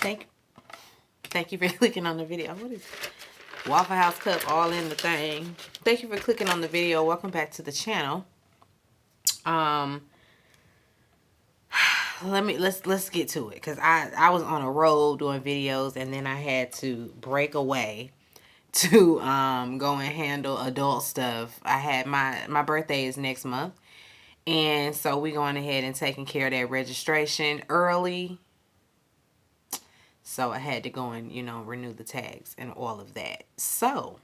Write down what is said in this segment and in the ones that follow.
Thank you for clicking on the video. What is Waffle House cup all in the thing? Thank you for clicking on the video. Welcome back to the channel. Let's get to it, because I was on a road doing videos, and then I had to break away to go and handle adult stuff. I had my birthday is next month, and so we going ahead and taking care of that registration early. So I had to go and, renew the tags and all of that. So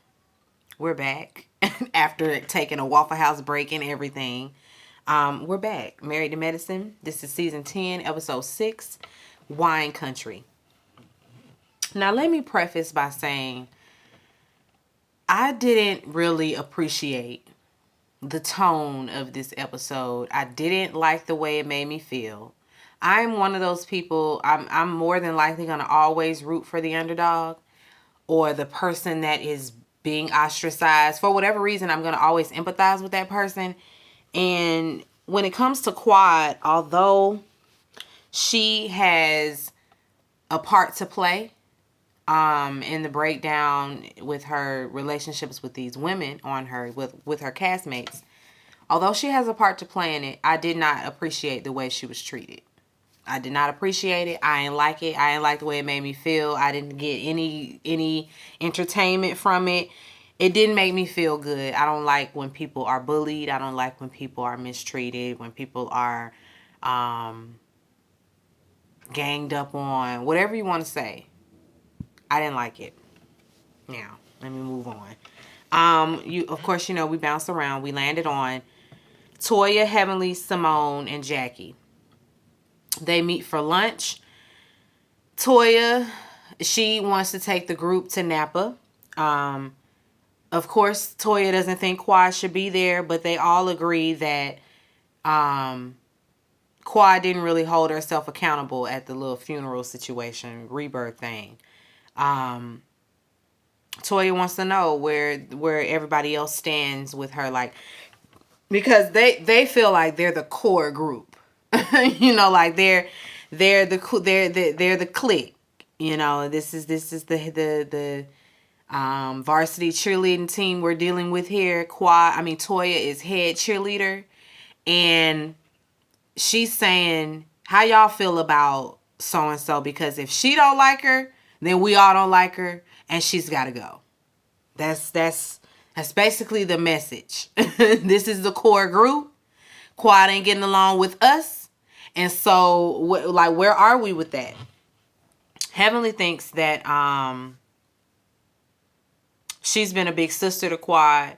we're back after taking a Waffle House break and everything. We're back. Married to Medicine. This is season 10, episode 6, Wine Country. Now, let me preface by saying I didn't really appreciate the tone of this episode. I didn't like the way it made me feel. I'm one of those people, I'm more than likely going to always root for the underdog or the person that is being ostracized. For whatever reason, I'm going to always empathize with that person. And when it comes to Quad, although she has a part to play in the breakdown with her relationships with these women on her, with her castmates, although she has a part to play in it, I did not appreciate the way she was treated. I did not appreciate it. I didn't like it. I didn't like the way it made me feel. I didn't get any entertainment from it. It didn't make me feel good. I don't like when people are bullied. I don't like when people are mistreated, when people are ganged up on, whatever you want to say. I didn't like it. Now, let me move on. Of course, we bounced around. We landed on Toya, Heavenly, Simone, and Jackie. They meet for lunch. Toya, she wants to take the group to Napa. Of course, Toya doesn't think Quad should be there, but they all agree that Quad didn't really hold herself accountable at the little funeral situation, rebirth thing. Toya wants to know where everybody else stands with her, like, because they feel like they're the core group. Like they're the clique. This is the varsity cheerleading team we're dealing with here. Toya is head cheerleader, and she's saying, how y'all feel about so and so, because if she don't like her, then we all don't like her, and she's got to go. That's basically the message. This is the core group. Quad ain't getting along with us. And so, where are we with that? Heavenly thinks that she's been a big sister to Quad.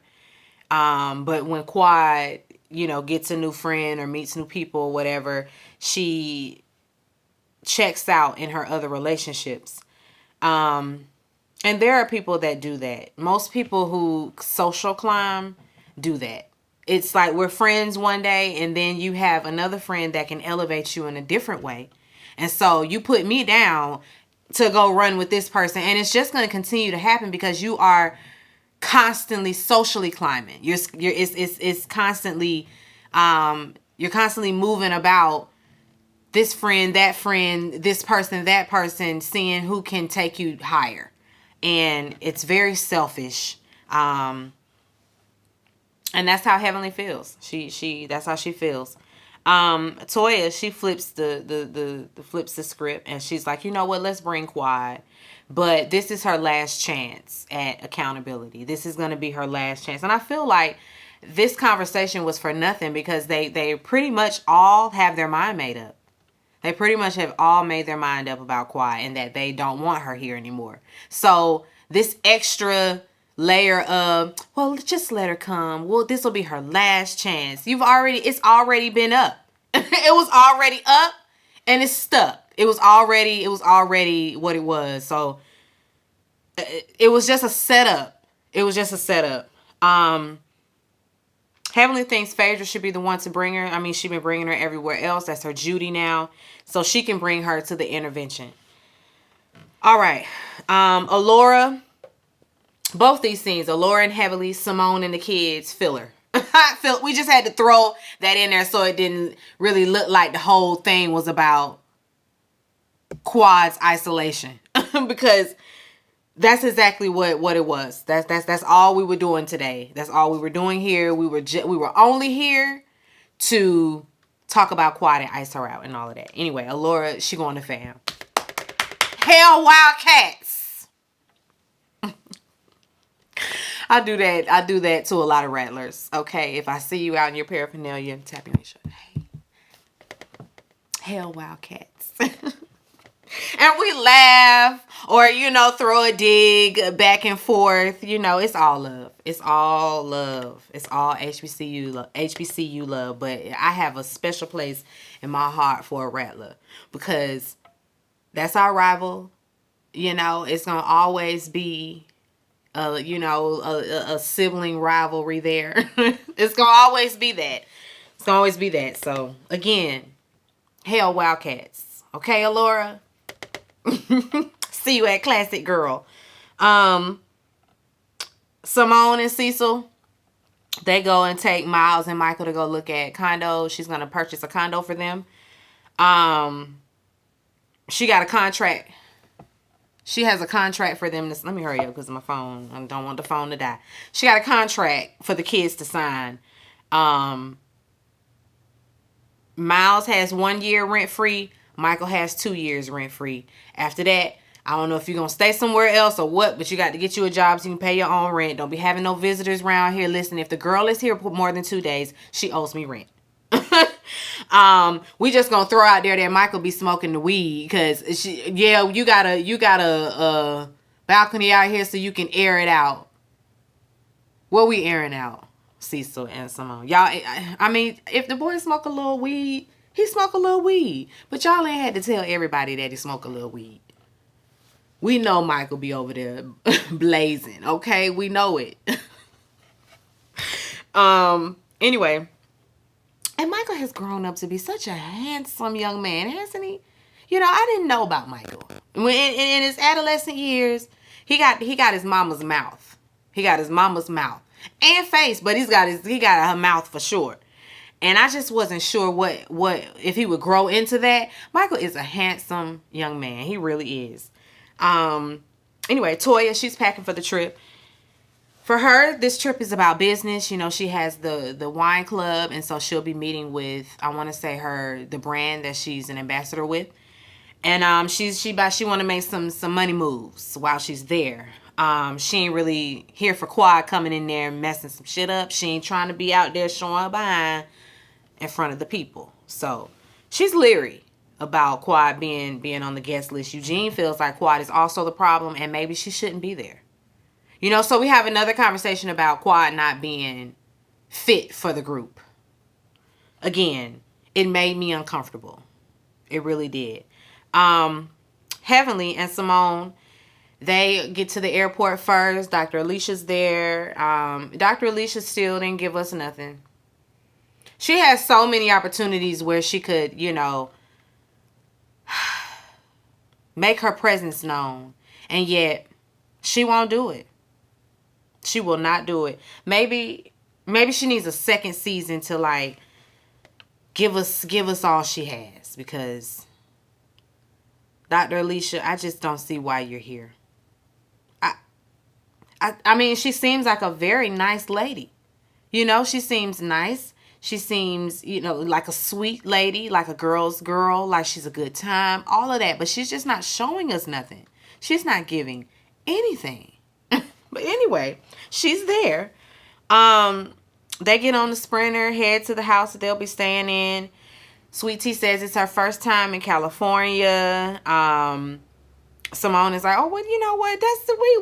But when Quad, gets a new friend or meets new people or whatever, she checks out in her other relationships. And there are people that do that. Most people who social climb do that. It's like we're friends one day, and then you have another friend that can elevate you in a different way. And so you put me down to go run with this person, and it's just going to continue to happen because you are constantly socially climbing. It's constantly you're constantly moving about this friend, this person, that person, seeing who can take you higher. And it's very selfish. And that's how Heavenly feels. That's how she feels. Toya, she flips the script, and she's like, you know what, let's bring Quad. But this is her last chance at accountability. This is going to be her last chance. And I feel like this conversation was for nothing, because they pretty much all have their mind made up. They pretty much have all made their mind up about Quad and that they don't want her here anymore. So this extra layer of, well, just let her come. Well, this will be her last chance. It's already been up. It was already up, and it's stuck. It was already what it was. So it was just a setup. Heavenly thinks Phaedra should be the one to bring her. She's been bringing her everywhere else. That's her duty now. So she can bring her to the intervention. All right. Alora. Both these scenes, Alora and Heavenly, Simone and the kids, filler. We just had to throw that in there so it didn't really look like the whole thing was about Quad's isolation. Because that's exactly what it was. That's all we were doing today. That's all we were doing here. We were only here to talk about Quad and ice her out and all of that. Anyway, Alora, she going to fam. Hell Wildcats. I do that to a lot of rattlers. Okay, if I see you out in your paraphernalia, tap me on your shoulder. Hey, hell Wildcats. And we laugh or, throw a dig back and forth. It's all love. It's all love. It's all HBCU love. But I have a special place in my heart for a rattler because that's our rival. It's going to always be, a sibling rivalry there. It's going to always be that. It's going to always be that. So, again, hell Wildcats. Okay, Alora? See you at Classic Girl. Simone and Cecil, they go and take Miles and Michael to go look at condos. She's going to purchase a condo for them. She got a contract. She has a contract for them. Let me hurry up because of my phone. I don't want the phone to die. She got a contract for the kids to sign. Miles has 1 year rent free. Michael has 2 years rent free. After that, I don't know if you're going to stay somewhere else or what, but you got to get you a job so you can pay your own rent. Don't be having no visitors around here. Listen, if the girl is here for more than 2 days, she owes me rent. We just going to throw out there that Michael be smoking the weed because you got a balcony out here so you can air it out. What we airing out? Cecil and Simone. Y'all, I mean, if the boy smoke a little weed, he smoke a little weed. But y'all ain't had to tell everybody that he smoke a little weed. We know Michael be over there blazing, okay? We know it. Anyway. And Michael has grown up to be such a handsome young man, hasn't he? I didn't know about Michael. In his adolescent years, he got his mama's mouth. He got his mama's mouth. And face, but he got her mouth for sure. And I just wasn't sure what if he would grow into that. Michael is a handsome young man. He really is. Anyway, Toya, she's packing for the trip. For her, this trip is about business. She has the wine club, and so she'll be meeting with, I want to say the brand that she's an ambassador with. And she want to make some money moves while she's there. She ain't really here for Quad coming in there and messing some shit up. She ain't trying to be out there showing her behind in front of the people. So she's leery about Quad being on the guest list. Eugene feels like Quad is also the problem and maybe she shouldn't be there. So we have another conversation about Quad not being fit for the group. Again, it made me uncomfortable. It really did. Heavenly and Simone, they get to the airport first. Dr. Alicia's there. Dr. Alicia still didn't give us nothing. She has so many opportunities where she could, make her presence known. And yet, she won't do it. She will not do it. Maybe she needs a second season to give us all she has, because Dr. Alicia, I just don't see why you're here. I mean, she seems like a very nice lady. She seems nice. She seems, like a sweet lady, like a girl's girl, like she's a good time, all of that. But she's just not showing us nothing. She's not giving anything. But anyway, she's there. They get on the Sprinter, head to the house that they'll be staying in. Sweet Tea says it's her first time in California. Simone is like, oh, well, you know what?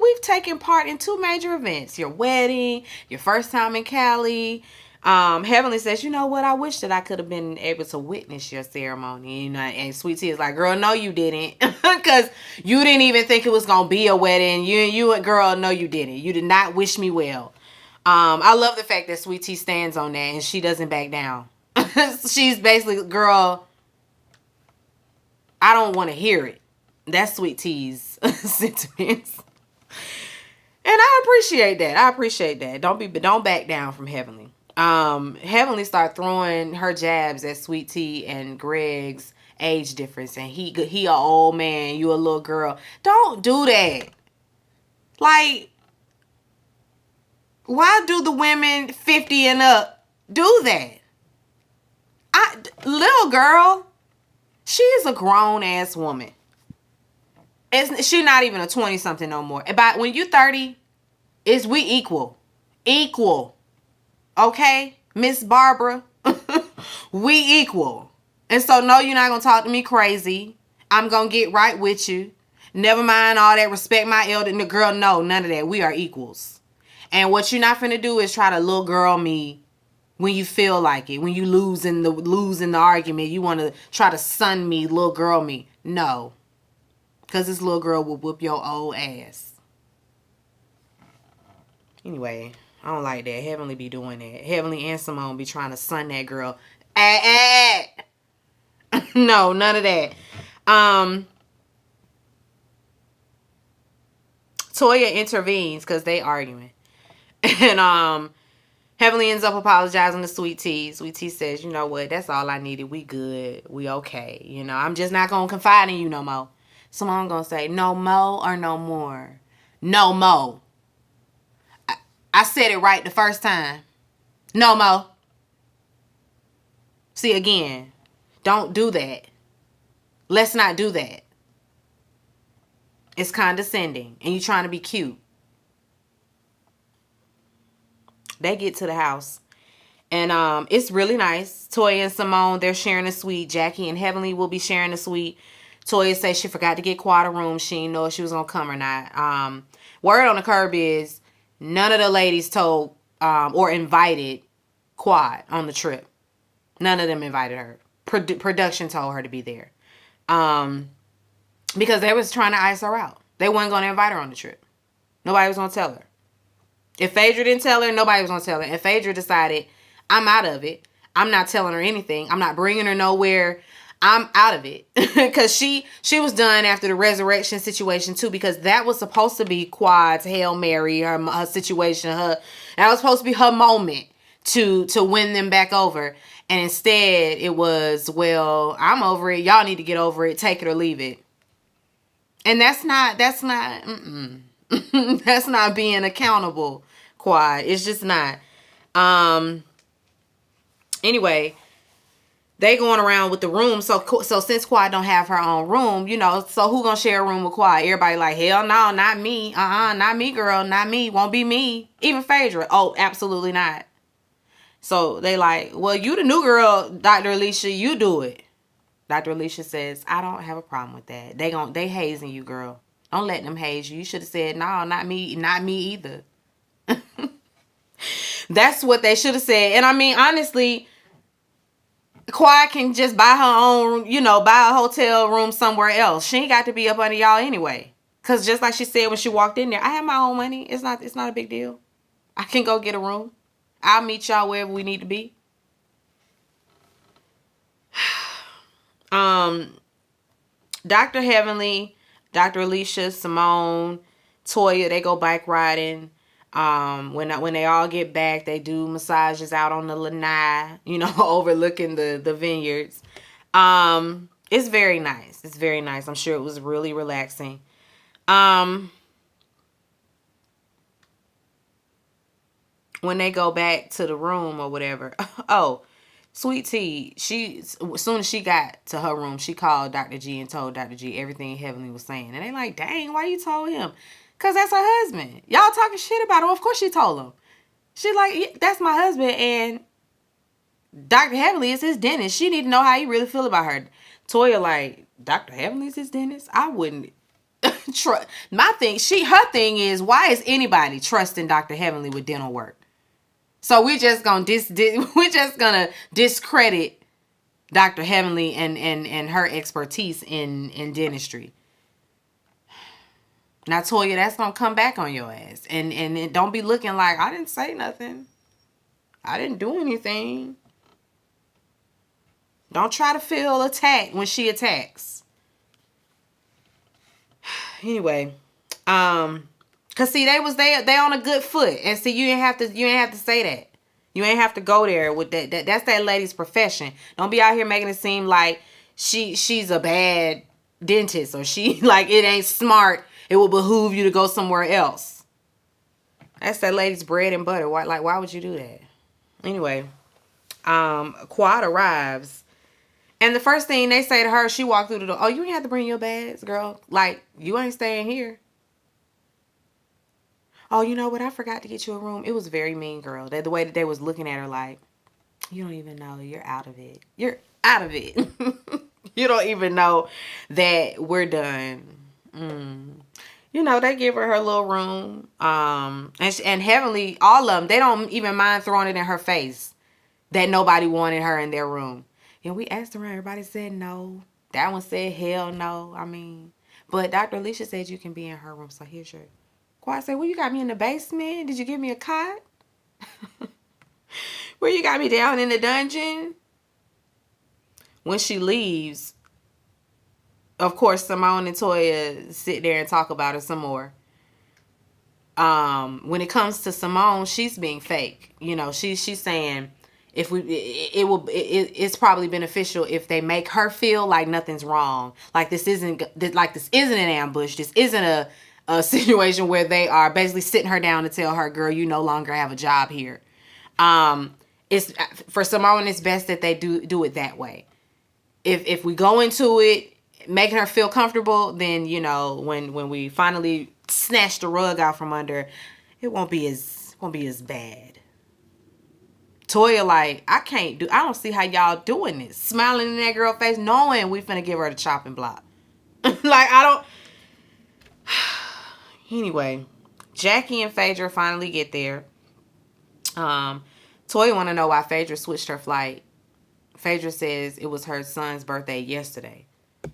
We've taken part in 2 major events. Your wedding, your first time in Cali. Heavenly says, you know what? I wish that I could have been able to witness your ceremony. And Sweet Tea is like, girl, no, you didn't. Because you didn't even think it was going to be a wedding. You, girl, no, you didn't. You did not wish me well. I love the fact that Sweet Tea stands on that and she doesn't back down. She's basically, girl, I don't want to hear it. That's Sweet Tea's sentiments. And I appreciate that. Don't back down from Heavenly. Heavenly started throwing her jabs at Sweet Tea and Greg's age difference, and he a old man, you a little girl. Don't do that. Like, why do the women 50 and up do that? Little girl, she is a grown ass woman. She's not even a 20 something no more. About when you 30, we equal. Okay, Miss Barbara, we equal. And so no, you're not gonna talk to me crazy. I'm gonna get right with you. Never mind all that. Respect my elder. And the girl, no, none of that. We are equals. And what you're not finna do is try to little girl me when you feel like it. When you losing the argument, you want to try to son me, little girl me. No, because this little girl will whoop your old ass. Anyway, I don't like that. Heavenly be doing that. Heavenly and Simone be trying to son that girl. No, none of that. Toya intervenes because they arguing. And Heavenly ends up apologizing to Sweet Tea. Sweet Tea says, you know what, that's all I needed. We good. We okay. You know, I'm just not going to confide in you no more. Simone going to say, no mo or no more? No mo. I said it right the first time. No mo. See, again, don't do that. Let's not do that. It's condescending, and you trying to be cute. They get to the house, and it's really nice. Toya and Simone, they're sharing a suite. Jackie and Heavenly will be sharing a suite. Toya says she forgot to get Quad a room. She didn't know if she was gonna come or not. Word on the curb is none of the ladies told or invited Quad on the trip. None of them invited her. Production told her to be there. Because they was trying to ice her out. They weren't going to invite her on the trip. Nobody was going to tell her. If Phaedra didn't tell her, nobody was going to tell her. And Phaedra decided, I'm out of it. I'm not telling her anything. I'm not bringing her nowhere. I'm out of it. Because she was done after the resurrection situation too. Because that was supposed to be Quad's Hail Mary, her situation. That was supposed to be her moment to win them back over. And instead, it was, well, I'm over it. Y'all need to get over it. Take it or leave it. And that's not that's not being accountable, Quad. It's just not. Anyway, they going around with the room. So since Quad don't have her own room, you know, so who gonna share a room with Quad? Everybody like, hell no, not me. Not me, girl. Not me. Won't be me. Even Phaedra. Oh, absolutely not. So they like, well, you the new girl, Dr. Alicia, you do it. Dr. Alicia says, I don't have a problem with that. They hazing you, girl. Don't let them haze you. You should have said, no, not me either. That's what they should have said. And I mean, honestly, Quiet can just buy her own, you know, buy a hotel room somewhere else. She ain't got to be up under y'all anyway. Cause just like she said when she walked in there, I have my own money. It's not a big deal. I can go get a room. I'll meet y'all wherever we need to be. Dr. Heavenly, Dr. Alicia, Simone, Toya, they go bike riding. When they all get back, they do massages out on the lanai, you know, overlooking the vineyards. It's very nice. It's very nice. I'm sure it was really relaxing. When they go back to the room or whatever, Sweet Tea, as soon as she got to her room, she called Dr. G and told Dr. G everything Heavenly was saying. And they like, dang, why you told him? Because that's her husband. Y'all talking shit about him. Of course she told him. She like, yeah, that's my husband. And Dr. Heavenly is his dentist. She need to know how he really feel about her. Toya like, Dr. Heavenly is his dentist? I wouldn't trust. Her thing is, why is anybody trusting Dr. Heavenly with dental work? So we're just gonna discredit Dr. Heavenly and her expertise in dentistry. Now, Toya, that's gonna come back on your ass, and don't be looking like I didn't say nothing. I didn't do anything. Don't try to feel attacked when she attacks. Anyway, cause see, they on a good foot, and see, you ain't have to say that. You ain't have to go there with that. That's that lady's profession. Don't be out here making it seem like she's a bad dentist, or she like it ain't smart. It will behoove you to go somewhere else. That's that lady's bread and butter. Why would you do that? Anyway, Quad arrives, and the first thing they say to her, she walked through the door. Oh, you ain't have to bring your bags, girl. Like, you ain't staying here. Oh, you know what? I forgot to get you a room. It was very mean, girl. The way that they was looking at her, like, you don't even know. You're out of it. You're out of it. You don't even know that we're done. You know, they give her little room. And Heavenly, all of them, they don't even mind throwing it in her face that nobody wanted her in their room. And we asked around, everybody said no. That one said hell no. I mean, but Dr. Alicia said you can be in her room. So here's your... Quad said, well, you got me in the basement? Did you give me a cot? Where you got me down in the dungeon? When she leaves, of course, Simone and Toya sit there and talk about her some more. When it comes to Simone, she's being fake. You know, she's saying it's probably beneficial if they make her feel like nothing's wrong. Like this isn't an ambush. This isn't a situation where they are basically sitting her down to tell her, girl, you no longer have a job here. It's for Simone, it's best that they do it that way. If we go into it making her feel comfortable, then, you know, when we finally snatch the rug out from under, it won't be as bad. Toya like, I don't see how y'all doing this. Smiling in that girl face, knowing we finna give her the chopping block. Like, I don't... Anyway, Jackie and Phaedra finally get there. Toya want to know why Phaedra switched her flight. Phaedra says it was her son's birthday yesterday.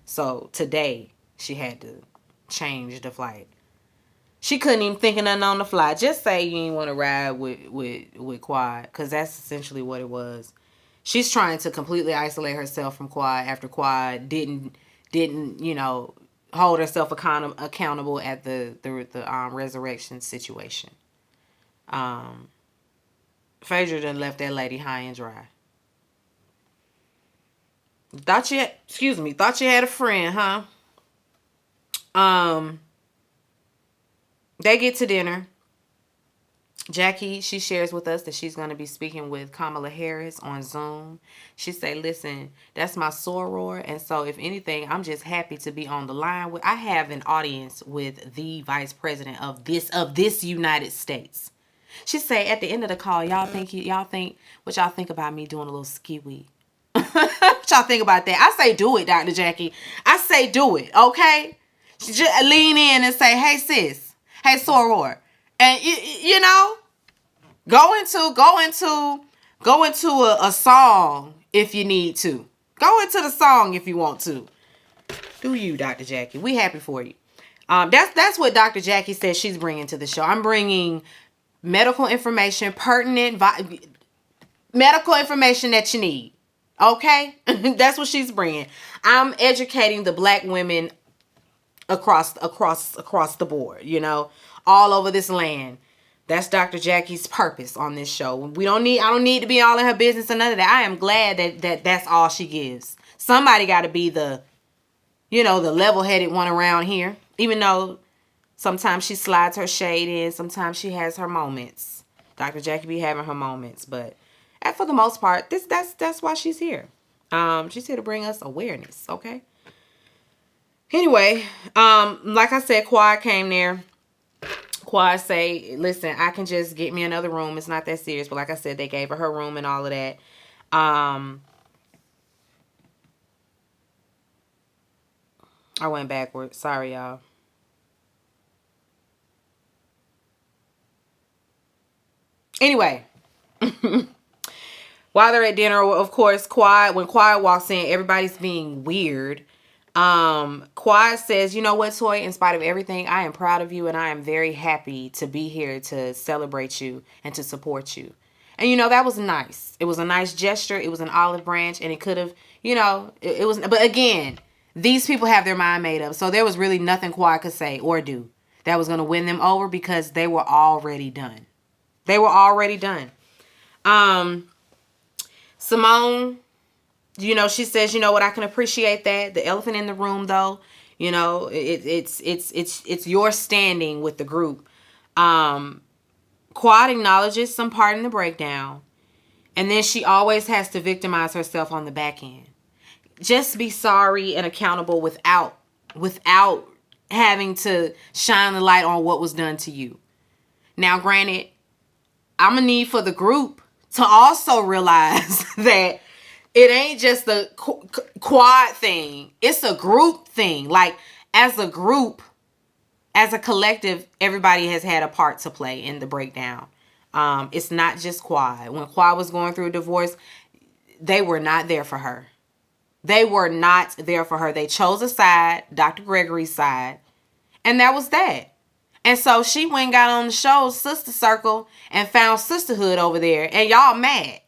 So today she had to change the flight. She couldn't even think of nothing on the fly. Just say you ain't want to ride with Quad, because that's essentially what it was. She's trying to completely isolate herself from Quad after Quad didn't you know, hold herself accountable at the resurrection situation. Phaedra done left that lady high and dry. Thought you had a friend, huh? They get to dinner. Jackie, she shares with us that she's going to be speaking with Kamala Harris on Zoom. She say, listen, that's my soror. And so if anything, I'm just happy to be on the line. I have an audience with the vice president of this United States. She say at the end of the call, y'all think what y'all think about me doing a little ski-wee? What y'all think about that? I say do it, Dr. Jackie. I say do it, okay? Just lean in and say, hey, sis. Hey, soror. And, you know, go into a song if you need to. Go into the song if you want to. Do you, Dr. Jackie. We happy for you. That's what Dr. Jackie says she's bringing to the show. I'm bringing medical information, pertinent medical information that you need. Okay? That's what she's bringing. I'm educating the black women across the board, you know, all over this land. That's Dr. Jackie's purpose on this show. I don't need to be all in her business or none of that. I am glad that's all she gives. Somebody got to be the level-headed one around here. Even though sometimes she slides her shade in, sometimes she has her moments. Dr. Jackie be having her moments, but for the most part, that's why she's here. She's here to bring us awareness, okay? Anyway, like I said, Quad came there. Quad say, listen, I can just get me another room. It's not that serious. But like I said, they gave her room and all of that. I went backwards. Sorry, y'all. Anyway. While they're at dinner, of course, when Quad walks in, everybody's being weird. Quad says, you know what, Toy, in spite of everything, I am proud of you and I am very happy to be here to celebrate you and to support you. And, you know, that was nice. It was a nice gesture. It was an olive branch, and it could have, you know, it was, but again, these people have their mind made up. So there was really nothing Quad could say or do that was going to win them over, because they were already done. They were already done. Simone, She says, you know what, I can appreciate that. The elephant in the room, though, it's your standing with the group. Quad acknowledges some part in the breakdown, and then she always has to victimize herself on the back end. Just be sorry and accountable without having to shine the light on what was done to you. Now, granted, I'm gonna need for the group to also realize that it ain't just the quad thing. It's a group thing. Like, as a group, as a collective, everybody has had a part to play in the breakdown. It's not just Quad. When Quad was going through a divorce, they were not there for her. They were not there for her. They chose a side, Dr. Gregory's side, and that was that. And so she went and got on the show, Sister Circle, and found sisterhood over there, and y'all mad.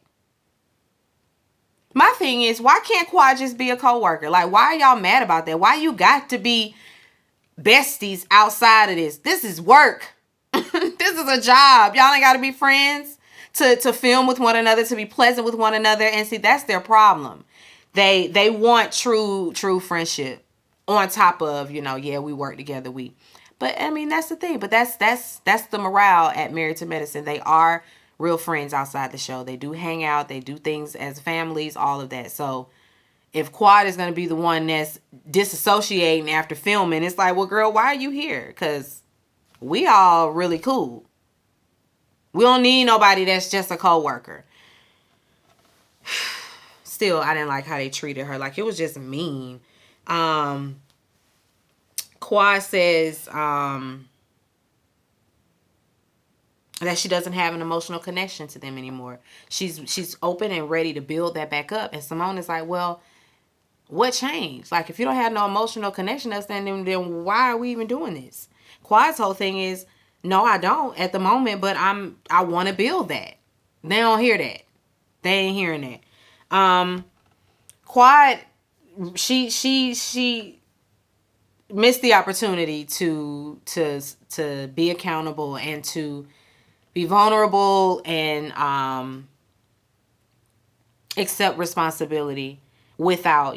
My thing is, why can't Quad just be a co-worker? Like, why are y'all mad about that? Why you got to be besties outside of this? This is work. This is a job. Y'all ain't got to be friends to film with one another, to be pleasant with one another. And see, that's their problem. They want true friendship on top of, yeah, we work together. But I mean, that's the thing. But that's the morale at Married to Medicine. They are real friends outside the show. They do hang out. They do things as families, all of that. So if Quad is going to be the one that's disassociating after filming, it's like, well, girl, why are you here? Because we all really cool. We don't need nobody that's just a co-worker. Still, I didn't like how they treated her. Like, it was just mean. Quad says that she doesn't have an emotional connection to them anymore. She's open and ready to build that back up. And Simone is like, well, what changed? Like, if you don't have no emotional connection to us, then why are we even doing this? Quad's whole thing is, no, I don't at the moment, but I want to build that. They don't hear that. They ain't hearing that. Quad, she missed the opportunity to be accountable and to be vulnerable and accept responsibility without,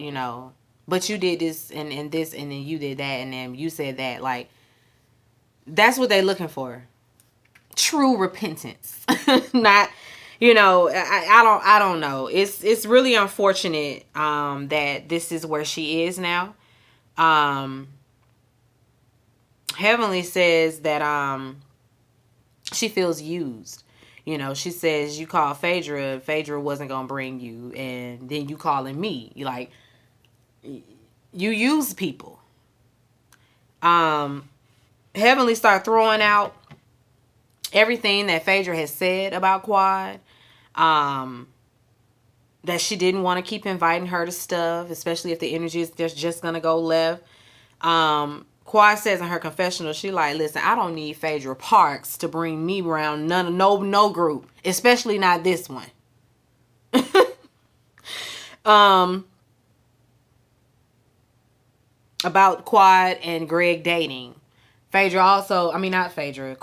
but you did this and this, and then you did that, and then you said that. Like, that's what they're looking for. True repentance. Not, I don't know. It's really unfortunate that this is where she is now. Heavenly says that she feels used. She says, you called Phaedra wasn't gonna bring you, and then you calling me. You use people. Heavenly start throwing out everything that Phaedra has said about Quad. That she didn't want to keep inviting her to stuff, especially if the energy is just gonna go left. Quad says in her confessional, she like, listen, I don't need Phaedra Parks to bring me around no group, especially not this one. About Quad and Greg dating. Phaedra also, not Phaedra,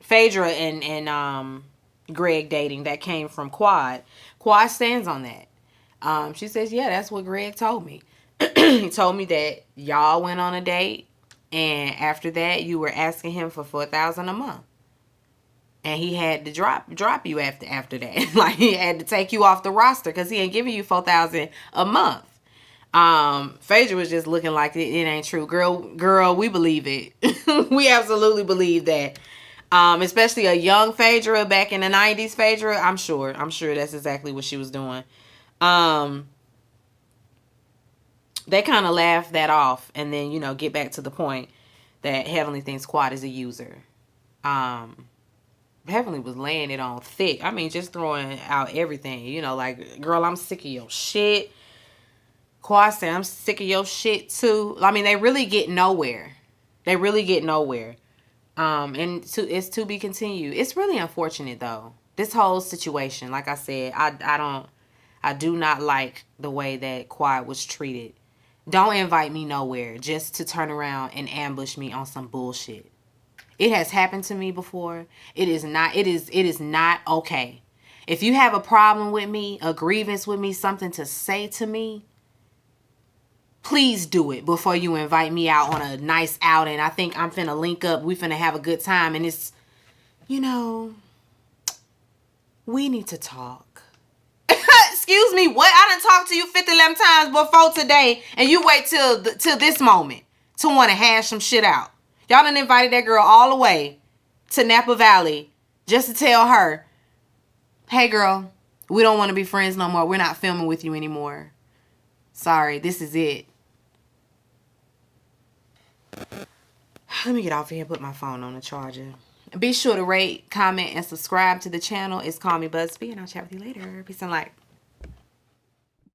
Phaedra and Greg dating, that came from Quad. Quad stands on that. She says, yeah, that's what Greg told me. He told me that y'all went on a date, and after that you were asking him for $4,000 a month, and he had to drop you after that. Like, he had to take you off the roster because he ain't giving you $4,000 a month. Phaedra was just looking like it ain't true. Girl, we believe it. We absolutely believe that. Especially a young Phaedra back in the 90s Phaedra, I'm sure that's exactly what she was doing. They kind of laugh that off, and then, get back to the point that Heavenly thinks Quad is a user. Heavenly was laying it on thick. Just throwing out everything, like, girl, I'm sick of your shit. Quad said, I'm sick of your shit too. They really get nowhere. And it's to be continued. It's really unfortunate though. This whole situation, like I said, I do not like the way that Quad was treated. Don't invite me nowhere just to turn around and ambush me on some bullshit. It has happened to me before. It is not okay. If you have a problem with me, a grievance with me, something to say to me, please do it before you invite me out on a nice outing. I think I'm finna link up. We finna have a good time. And it's, you know, we need to talk. Excuse me, what? I done talked to you 50 times before today, and you wait till this moment to want to hash some shit out. Y'all done invited that girl all the way to Napa Valley just to tell her, hey girl, we don't want to be friends no more. We're not filming with you anymore. Sorry, this is it. Let me get off here and put my phone on the charger. Be sure to rate, comment, and subscribe to the channel. It's Call Me Busby, and I'll chat with you later. Peace and light.